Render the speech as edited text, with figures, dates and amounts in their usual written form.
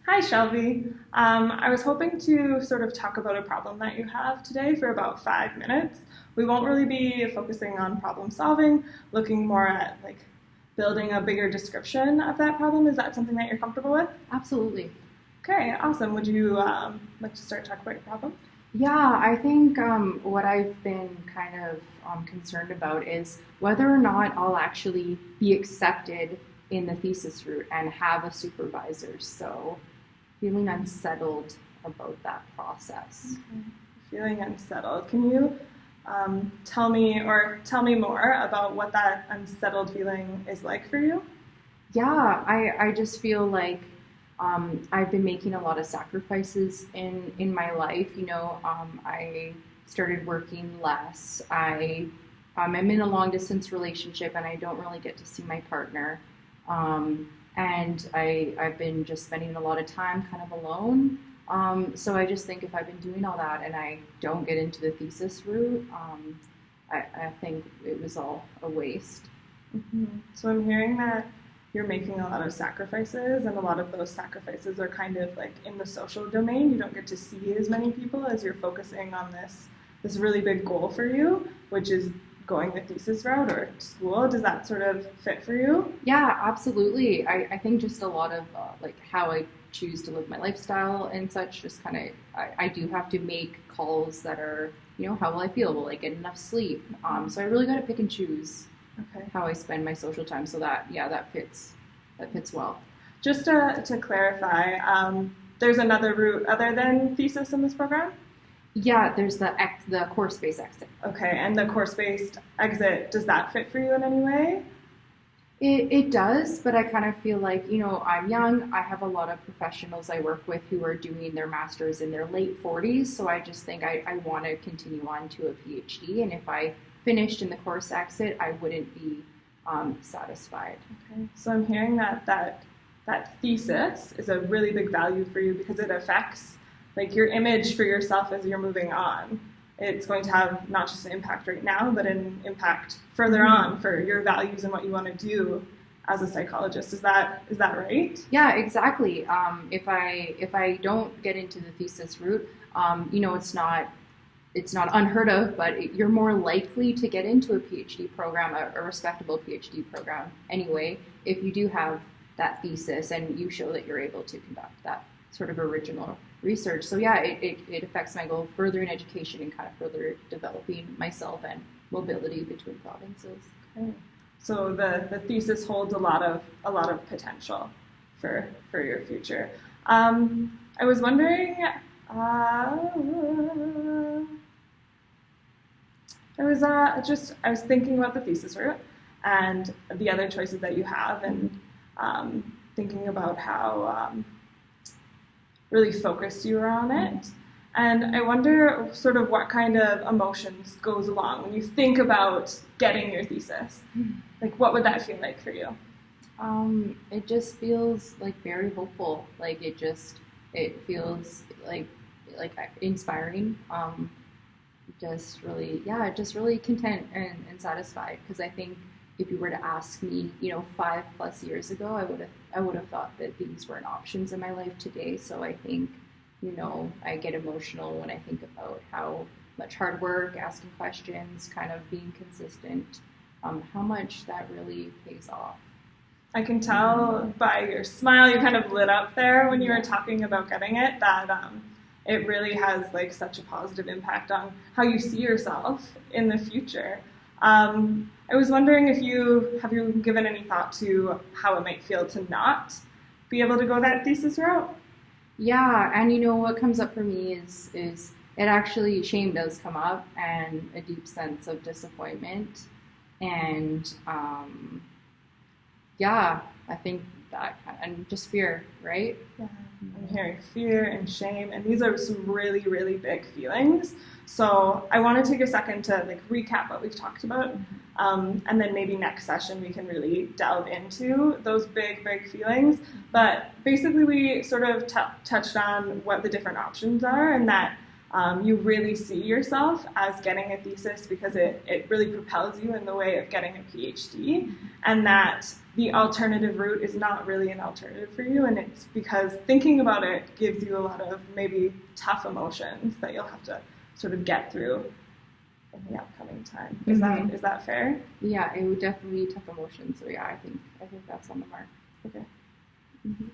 Hi, Shelby. I was hoping to sort of talk about a problem that you have today for about 5 minutes. We won't really be focusing on problem solving, looking more at like building a bigger description of that problem. Is that something that you're comfortable with? Absolutely. Okay, awesome. Would you like to start talking about your problem? Yeah, I think what I've been kind of concerned about is whether or not I'll actually be accepted in the thesis route and have a supervisor. So, feeling unsettled about that process. Okay. Feeling unsettled. Can you tell me more about what that unsettled feeling is like for you? Yeah, I just feel like I've been making a lot of sacrifices in my life. I started working less. I'm in a long distance relationship and I don't really get to see my partner. And I've been just spending a lot of time kind of alone. So I just think if I've been doing all that and I don't get into the thesis route, I think it was all a waste. So I'm hearing that you're making a lot of sacrifices, and a lot of those sacrifices are kind of like in the social domain. You don't get to see as many people as you're focusing on this really big goal for you, which is going the thesis route or school. Does that sort of fit for you? Yeah, absolutely. I think just a lot of like how I choose to live my lifestyle and such, just kind of, I do have to make calls that are, how will I feel? Will I get enough sleep? So I really got to pick and choose Okay. how I spend my social time. So that fits well. Just to clarify, there's another route other than thesis in this program? Yeah, there's the course-based exit. Okay, and the course-based exit, does that fit for you in any way? It does, but I kind of feel like, I'm young. I have a lot of professionals I work with who are doing their masters in their late 40s. So I just think I want to continue on to a PhD. And if I finished in the course exit, I wouldn't be satisfied. Okay, so I'm hearing that thesis is a really big value for you because it affects like your image for yourself as you're moving on. It's going to have not just an impact right now, but an impact further on for your values and what you want to do as a psychologist. Is that right? Yeah, exactly. If I don't get into the thesis route, it's not unheard of, but you're more likely to get into a PhD program, a respectable PhD program anyway, if you do have that thesis and you show that you're able to conduct that sort of original research. So yeah, it affects my goal of furthering education and kind of further developing myself and mobility between provinces. Okay. So the thesis holds a lot of potential for your future. I was wondering. I was thinking about the thesis route and the other choices that you have, and thinking about how really focused you are on it. And I wonder sort of what kind of emotions goes along when you think about getting your thesis. Like, what would that feel like for you? It just feels like very hopeful. Like it feels like inspiring. Just really content and satisfied, because I think if you were to ask me 5+ years ago, I would have thought that these weren't options in my life today. So I think I get emotional when I think about how much hard work, asking questions, kind of being consistent, how much that really pays off. I can tell by your smile, you kind of lit up there when you were talking about getting it, that it really has like such a positive impact on how you see yourself in the future. I was wondering if have you given any thought to how it might feel to not be able to go that thesis route? Yeah, and what comes up for me is it actually, shame does come up, and a deep sense of disappointment, and I think that and just fear, right? Yeah, I'm hearing fear and shame, and these are some really, really big feelings. So I want to take a second to like recap what we've talked about, and then maybe next session we can really delve into those big, big feelings. But basically, we sort of touched on what the different options are, and that you really see yourself as getting a thesis because it really propels you in the way of getting a PhD, and that the alternative route is not really an alternative for you, and it's because thinking about it gives you a lot of maybe tough emotions that you'll have to sort of get through in the upcoming time. Is that fair? Yeah, it would definitely be tough emotions. So yeah, I think that's on the mark. Okay. Mm-hmm.